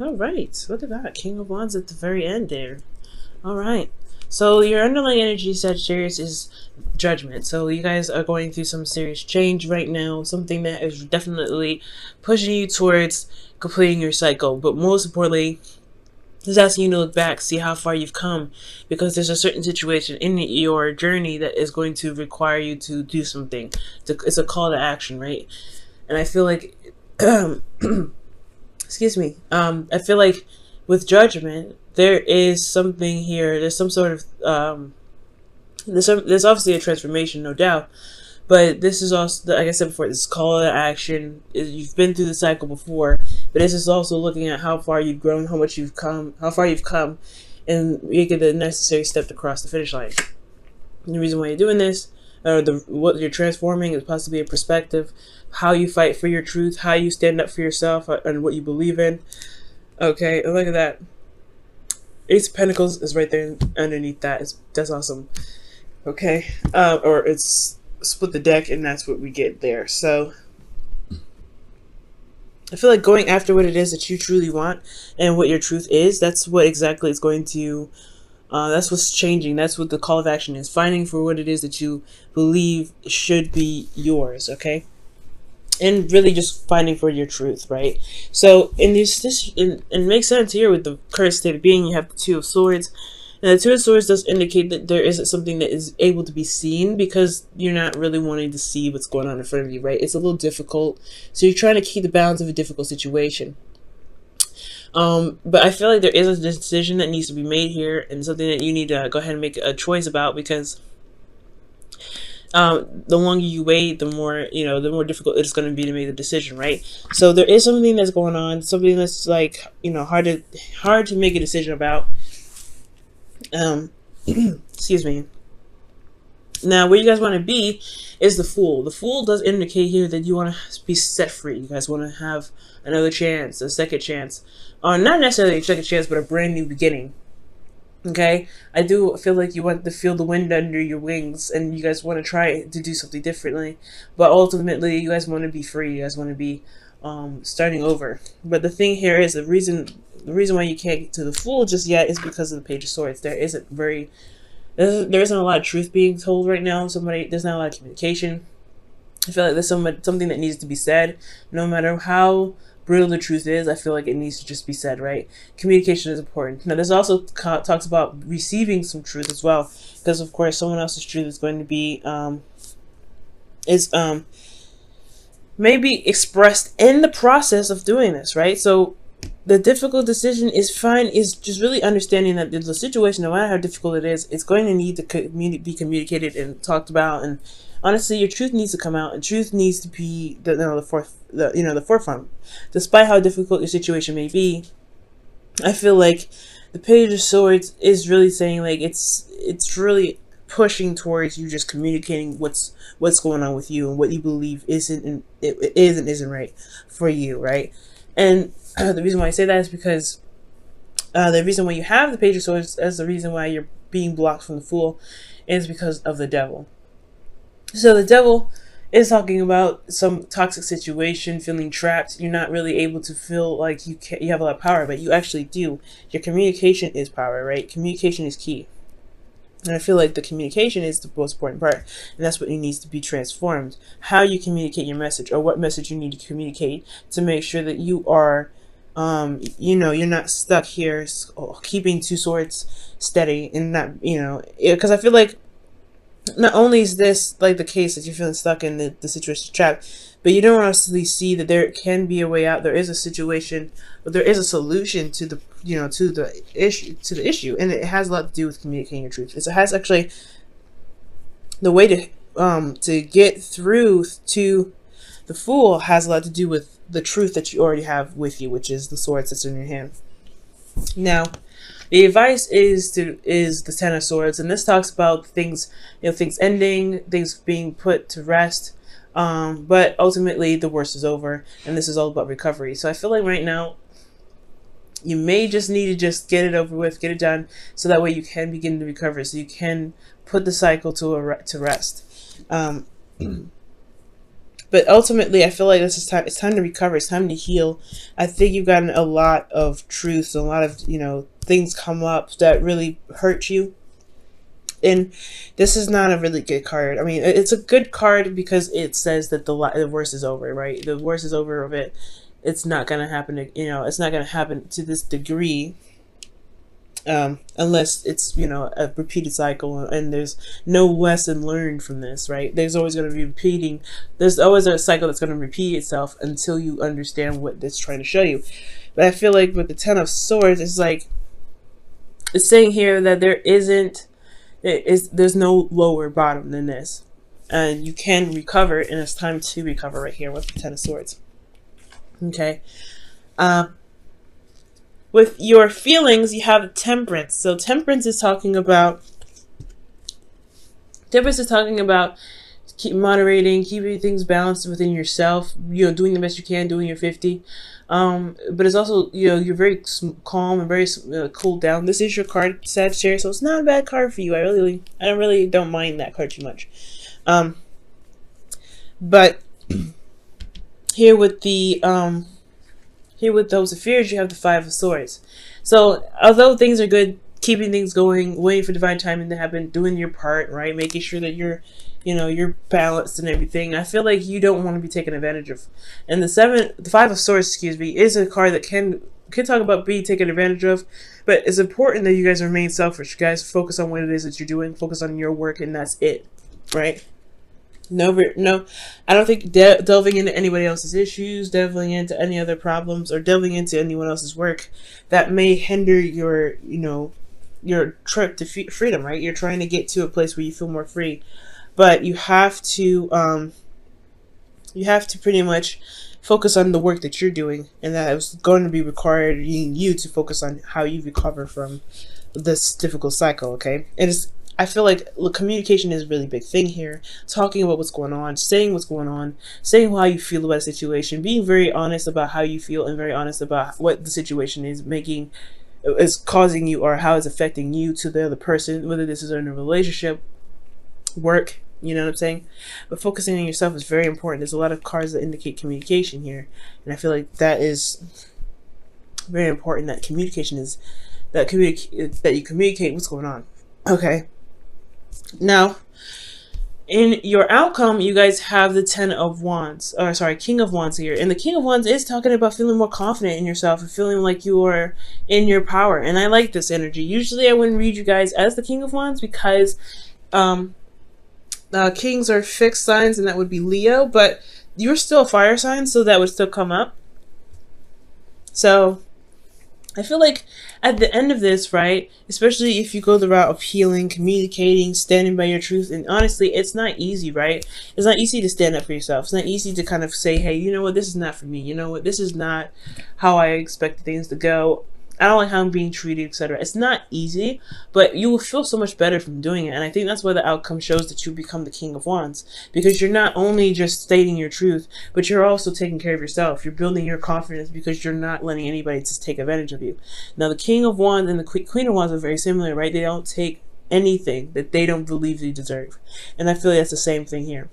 All right. Look at that. King of Wands at the very end there. All right. So your underlying energy, Sagittarius, is judgment. So you guys are going through some serious change right now. Something that is definitely pushing you towards completing your cycle. But most importantly, it's asking you to look back, see how far you've come, because there's a certain situation in your journey that is going to require you to do something. It's a call to action, right? And I feel like, excuse me, I feel like with judgment, there is something here. There's some sort of, there's obviously a transformation, no doubt. But this is also, like I said before, this call to action. You've been through the cycle before, but this is also looking at how far you've grown, how much you've come, how far you've come, and making the necessary step to cross the finish line. And the reason why you're doing this, or what you're transforming, is possibly a perspective, how you fight for your truth, how you stand up for yourself, and what you believe in. Okay, and look at that. Ace of Pentacles is right there underneath that. That's awesome. Okay, or it's split the deck, and that's what we get there. So I feel like going after what it is that you truly want and what your truth is, that's what exactly is going to, that's what's changing. That's what the call of action is. Finding for what it is that you believe should be yours, okay? And really just finding for your truth, right? So in this it makes sense here with the current state of being. You have the Two of Swords. And the Two of Swords does indicate that there isn't something that is able to be seen, because you're not really wanting to see what's going on in front of you, right? It's a little difficult. So you're trying to keep the balance of a difficult situation. But I feel like there is a decision that needs to be made here, and something that you need to go ahead and make a choice about, because the longer you wait, the more, the more difficult it's going to be to make the decision, right? So there is something that's going on, something that's like, hard to make a decision about. Excuse me. Now, where you guys want to be is the Fool. The Fool does indicate here that you want to be set free. You guys want to have another chance, a second chance. Not necessarily a second chance, but a brand new beginning. Okay? I do feel like you want to feel the wind under your wings, and you guys want to try to do something differently. But ultimately, you guys want to be free. You guys want to be starting over. But the thing here is, the reason why you can't get to the Fool just yet is because of the Page of Swords. There isn't a lot of truth being told right now. There's not a lot of communication. I feel like there's something that needs to be said. No matter how brutal the truth is, I feel like it needs to just be said, right? Communication is important. Now, this also talks about receiving some truth as well, because of course someone else's truth is going to be maybe expressed in the process of doing this, right? So the difficult decision is just really understanding that the situation, no matter how difficult it is, it's going to need to be communicated and talked about. And honestly, your truth needs to come out, and truth needs to be the forefront. Despite how difficult your situation may be, I feel like the Page of Swords is really saying, like, it's really pushing towards you just communicating what's going on with you and what you believe isn't right for you, right? And the reason why I say that is because the reason why you have the Page of Swords as the reason why you're being blocked from the Fool is because of the Devil. So the Devil is talking about some toxic situation, feeling trapped. You're not really able to feel like you have a lot of power, but you actually do. Your communication is power, right? Communication is key. And I feel like the communication is the most important part, and that's what needs to be transformed. How you communicate your message, or what message you need to communicate to make sure that you are, you're not stuck here keeping two swords steady, and not, because I feel like not only is this like the case that you're feeling stuck in the situation trapped, but you don't honestly see that there can be a way out. There is a situation, but there is a solution to the issue, and it has a lot to do with communicating your truth. It has actually the way to get through to the Fool has a lot to do with the truth that you already have with you, which is the sword that's in your hand. Now, the advice is the Ten of Swords, and this talks about things ending, things being put to rest. But ultimately the worst is over, and this is all about recovery. So I feel like right now you may just need to just get it over with, get it done, so that way you can begin to recover, so you can put the cycle to rest. But ultimately, I feel like this is time. It's time to recover. It's time to heal. I think you've gotten a lot of truths, a lot of, you know, things come up that really hurt you. And this is not a really good card. I mean, it's a good card because it says that the worst is over, right? The worst is over of it. It's not going to happen, you know, it's not going to happen to this degree. Unless it's, you know, a repeated cycle and there's no lesson learned from this, right? There's always going to be repeating. There's always a cycle that's going to repeat itself until you understand what it's trying to show you. But I feel like with the Ten of Swords, it's like, it's saying here that there's no lower bottom than this. And you can recover, and it's time to recover right here with the Ten of Swords. Okay. With your feelings, you have Temperance. So Temperance is talking about moderating, keeping things balanced within yourself, you know, doing the best you can, doing your 50. But it's also, you know, you're very calm and very cooled down. This is your card, Sagittarius, so it's not a bad card for you. I don't mind that card too much. But here with the here with those fears, you have the Five of Swords. So although things are good, keeping things going, waiting for divine timing to happen, doing your part, right? Making sure that you're, you know, you're balanced and everything. I feel like you don't want to be taken advantage of. And the Five of Swords, excuse me, is a card that can talk about being taken advantage of, but it's important that you guys remain selfish. You guys focus on what it is that you're doing, focus on your work, and that's it, right? No, I don't think delving into anybody else's issues, delving into any other problems, or delving into anyone else's work that may hinder your, you know, your trip to freedom, right? You're trying to get to a place where you feel more free, but you have to pretty much focus on the work that you're doing, and that is going to be requiring you to focus on how you recover from this difficult cycle. Okay, I feel like communication is a really big thing here. Talking about what's going on, saying what's going on, saying how you feel about a situation, being very honest about how you feel and very honest about what the situation is causing you, or how it's affecting you to the other person, whether this is in a relationship, work, you know what I'm saying? But focusing on yourself is very important. There's a lot of cards that indicate communication here, and I feel like that is very important, that communication is that you communicate what's going on. Okay. Now, in your outcome, you guys have the King of Wands here. And the King of Wands is talking about feeling more confident in yourself and feeling like you are in your power. And I like this energy. Usually I wouldn't read you guys as the King of Wands because kings are fixed signs, and that would be Leo. But you're still a fire sign, so that would still come up. So I feel like at the end of this, right, especially if you go the route of healing, communicating, standing by your truth, and honestly, it's not easy, right? It's not easy to stand up for yourself. It's not easy to kind of say, hey, you know what, this is not for me. You know what, this is not how I expected things to go. I don't like how I'm being treated, etc. It's not easy, but you will feel so much better from doing it. And I think that's why the outcome shows that you become the King of Wands, because you're not only just stating your truth, but you're also taking care of yourself. You're building your confidence because you're not letting anybody just take advantage of you. Now, the King of Wands and the Queen of Wands are very similar, right? They don't take anything that they don't believe they deserve. And I feel like that's the same thing here.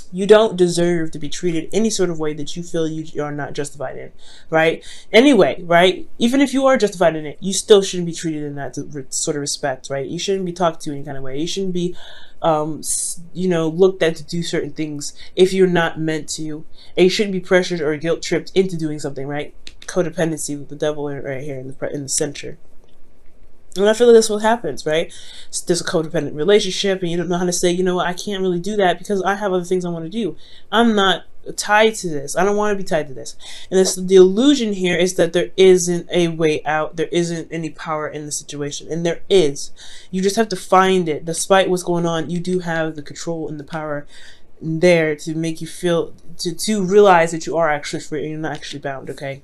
You don't deserve to be treated any sort of way that you feel you are not justified in, right? Anyway, right? Even if you are justified in it, you still shouldn't be treated in that sort of respect, right? You shouldn't be talked to any kind of way. You shouldn't be, you know, looked at to do certain things if you're not meant to. And you shouldn't be pressured or guilt tripped into doing something, right? Codependency with the devil right here in the center. And I feel like that's what happens, right? There's a codependent relationship, and you don't know how to say, you know what, I can't really do that because I have other things I want to do. I'm not tied to this. I don't want to be tied to this. And the illusion here is that there isn't a way out. There isn't any power in the situation. And there is. You just have to find it. Despite what's going on, you do have the control and the power there to make you feel, to realize that you are actually free and you're not actually bound, okay?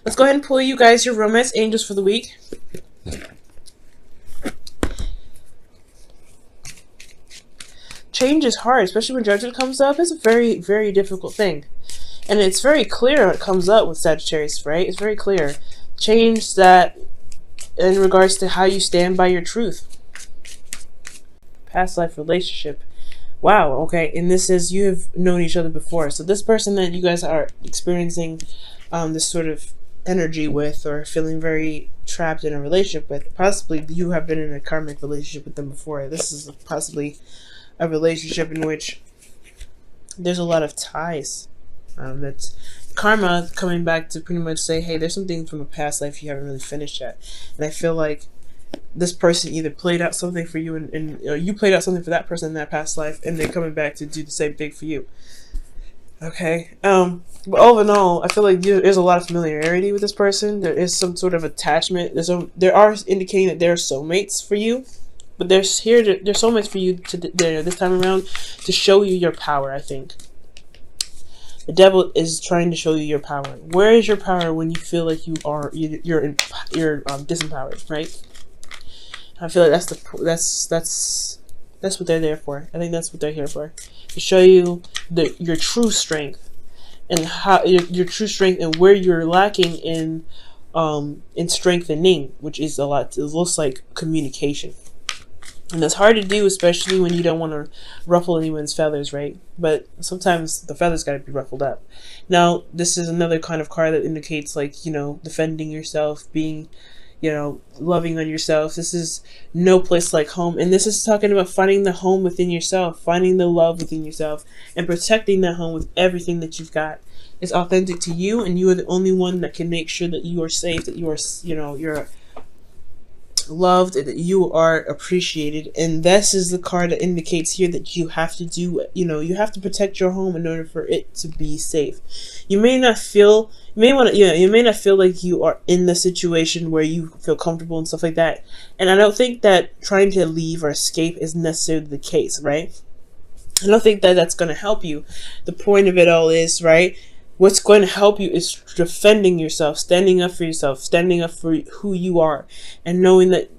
Let's go ahead and pull you guys your romance angels for the week. Change is hard, especially when judgment comes up. It's a very, very difficult thing. And it's very clear when it comes up with Sagittarius, right? It's very clear. Change that in regards to how you stand by your truth. Past life relationship. Wow, okay. And this is, you have known each other before. So this person that you guys are experiencing this sort of energy with, or feeling very trapped in a relationship with, possibly you have been in a karmic relationship with them before. This is possibly a relationship in which there's a lot of ties. That's karma coming back to pretty much say, hey, there's some things from a past life you haven't really finished yet. And I feel like this person either played out something for you, and you played out something for that person in that past life, and they're coming back to do the same thing for you. Okay. But all in all, I feel like there's a lot of familiarity with this person. There is some sort of attachment. There are indicating that they're soulmates for you, but they're soulmates for you this time around to show you your power. I think the devil is trying to show you your power. Where is your power when you feel like you're disempowered, right? I feel like that's what they're there for. I think that's what they're here for, to show you your true strength, and how your true strength, and where you're lacking in strengthening, which is a lot. It looks like communication, and that's hard to do, especially when you don't want to ruffle anyone's feathers, right? But sometimes the feathers got to be ruffled up. Now, this is another kind of card that indicates, like, defending yourself, being, loving on yourself. This is no place like home. And this is talking about finding the home within yourself, finding the love within yourself, and protecting that home with everything that you've got. It's authentic to you, and you are the only one that can make sure that you are safe, that you are, you're loved, and that you are appreciated. And this is the card that indicates here that you have to do, you have to protect your home in order for it to be safe. You may not feel like you are in the situation where you feel comfortable and stuff like that. And I don't think that trying to leave or escape is necessarily the case, right? I don't think that that's going to help you. The point of it all is, right, what's going to help you is defending yourself, standing up for yourself, standing up for who you are, and knowing that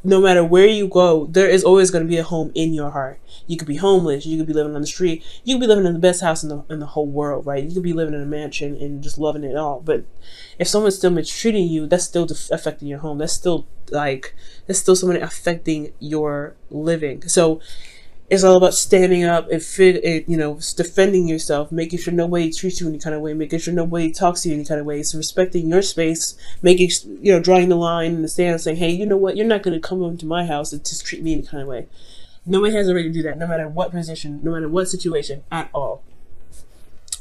no matter where you go, there is always going to be a home in your heart. You could be homeless, you could be living on the street, you could be living in the best house in the whole world, right? You could be living in a mansion and just loving it all. But if someone's still mistreating you, that's still affecting your home. That's still someone affecting your living. So it's all about standing up and defending yourself, making sure nobody treats you any kind of way, making sure nobody talks to you any kind of way. So respecting your space, making, drawing the line in the sand, saying, hey, you know what? You're not going to come into my house and just treat me any kind of way. Nobody has a right to do that, no matter what position, no matter what situation at all.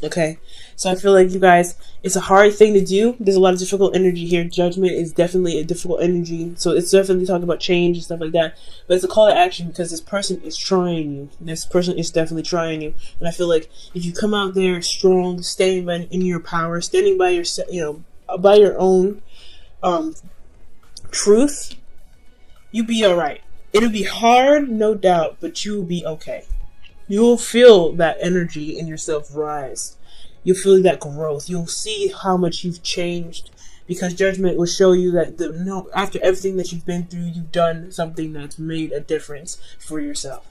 Okay, so I feel like, you guys, it's a hard thing to do. There's a lot of difficult energy here. Judgment is definitely a difficult energy. So it's definitely talking about change and stuff like that. But it's a call to action, because this person is trying you. This person is definitely trying you. And I feel like if you come out there strong, standing in your power, standing by yourself, by your own truth, you'll be all right. It'll be hard, no doubt, but you will be okay. You'll feel that energy in yourself rise. You'll feel that growth. You'll see how much you've changed, because judgment will show you that after everything that you've been through, you've done something that's made a difference for yourself.